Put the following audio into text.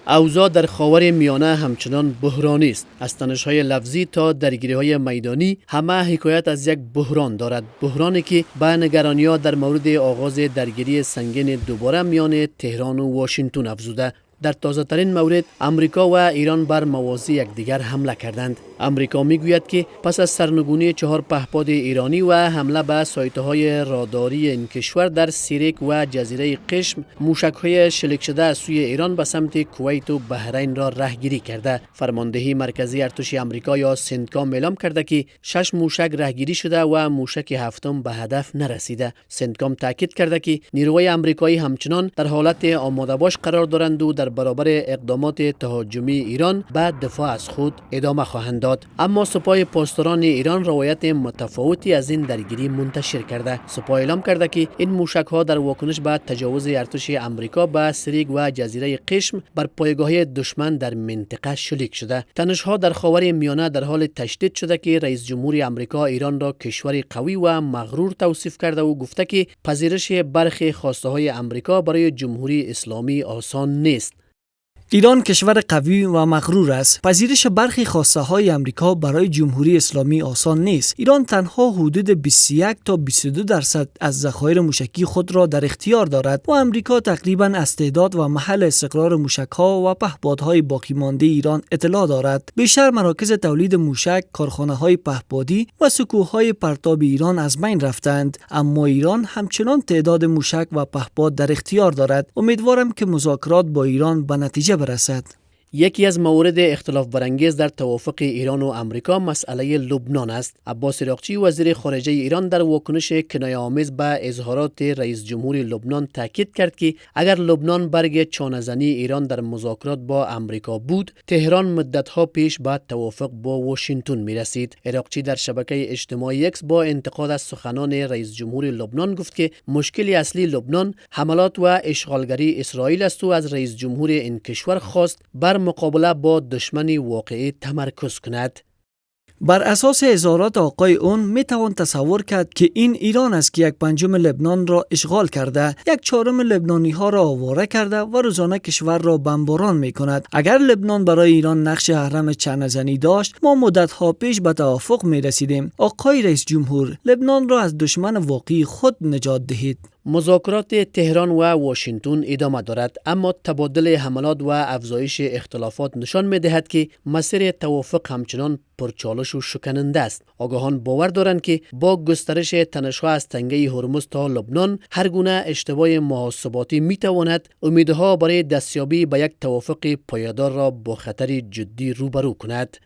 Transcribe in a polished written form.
اوضاع در خاور میانه همچنان بحرانی است. از تنش‌های لفظی تا درگیری‌های میدانی همه حکایت از یک بحران دارد. بحرانی که به نگرانی‌ها در مورد آغاز درگیری سنگین دوباره میان تهران و واشنگتن افزوده. در تازه ترین مورد امریکا و ایران بر موازی یکدیگر حمله کردند. امریکا میگوید که پس از سرنگونی 4 پهپاد ایرانی و حمله به سایت‌های راداری این کشور در سیرک و جزیره قشم، موشک‌های شلیک شده از سوی ایران به سمت کویت و بحرین را رهگیری کرده. فرماندهی مرکزی ارتش امریکا یا سنتکام اعلام کرده که 6 موشک رهگیری شده و موشک هفتم به هدف نرسیده. سنتکام تاکید کرده که نیروهای آمریکایی همچنان در حالت آماده باش قرار دارند و در برابر اقدامات تهاجمی ایران به دفاع از خود ادامه خواهند داد. اما سپاه پاسداران ایران روایت متفاوتی از این درگیری منتشر کرده. سپاه اعلام کرده که این موشک‌ها در واکنش به تجاوز ارتش امریکا به سریک و جزیره قشم بر پایگاه دشمن در منطقه شلیک شده. تنش‌ها در خاور میانه در حال تشدید شده که رئیس جمهور امریکا ایران را کشوری قوی و مغرور توصیف کرده و گفته که پذیرش برخی خواسته‌های امریکا برای جمهوری اسلامی آسان نیست. ایران کشور قوی و مغرور است. پذیرش برخی خواسته های امریکا برای جمهوری اسلامی آسان نیست. ایران تنها حدود 21 تا 22% از ذخایر موشکی خود را در اختیار دارد و امریکا تقریبا از تعداد و محل استقرار موشک‌ها و پهپادهای باقی مانده ایران اطلاع دارد. بیشتر مراکز تولید موشک، کارخانه‌های پهپادی و سکوهای پرتاب ایران از بین رفتند، اما ایران همچنان تعداد موشک و پهپاد در اختیار دارد. امیدوارم که مذاکرات با ایران به نتیجه برسد. یکی از موارد اختلاف برانگیز در توافق ایران و امریکا مسئله لبنان است. عباس عراقچی وزیر خارجه ایران در واکنش کنایه‌آمیز به اظهارات رئیس جمهور لبنان تاکید کرد که اگر لبنان برگ چانه‌زنی ایران در مذاکرات با امریکا بود، تهران مدت‌ها پیش به توافق با واشنگتن می‌رسید. عراقچی در شبکه اجتماعی اکس با انتقاد از سخنان رئیس جمهور لبنان گفت که مشکل اصلی لبنان حملات و اشغالگری اسرائیل است و از رئیس جمهور این کشور خواست بر مقابله با دشمن واقعی تمرکز کند. بر اساس اظهارات آقای اون می توان تصور کرد که این ایران است که 1/5 لبنان را اشغال کرده، 1/4 لبنانی ها را آواره کرده و روزانه کشور را بمباران می کند. اگر لبنان برای ایران نقش اهرم چانه‌زنی داشت، ما مدت ها پیش به توافق می رسیدیم. آقای رئیس جمهور، لبنان را از دشمن واقعی خود نجات دهید. مذاکرات تهران و واشنگتن ادامه دارد، اما تبادل حملات و افزایش اختلافات نشان می دهد که مسیر توافق همچنان پرچالش و شکننده است. آگاهان باور دارند که با گسترش تنش‌ها از تنگه هرمز تا لبنان، هر گونه اشتباه محاسباتی می تواند امیدها برای دستیابی به یک توافق پایدار را با خطر جدی روبرو کند.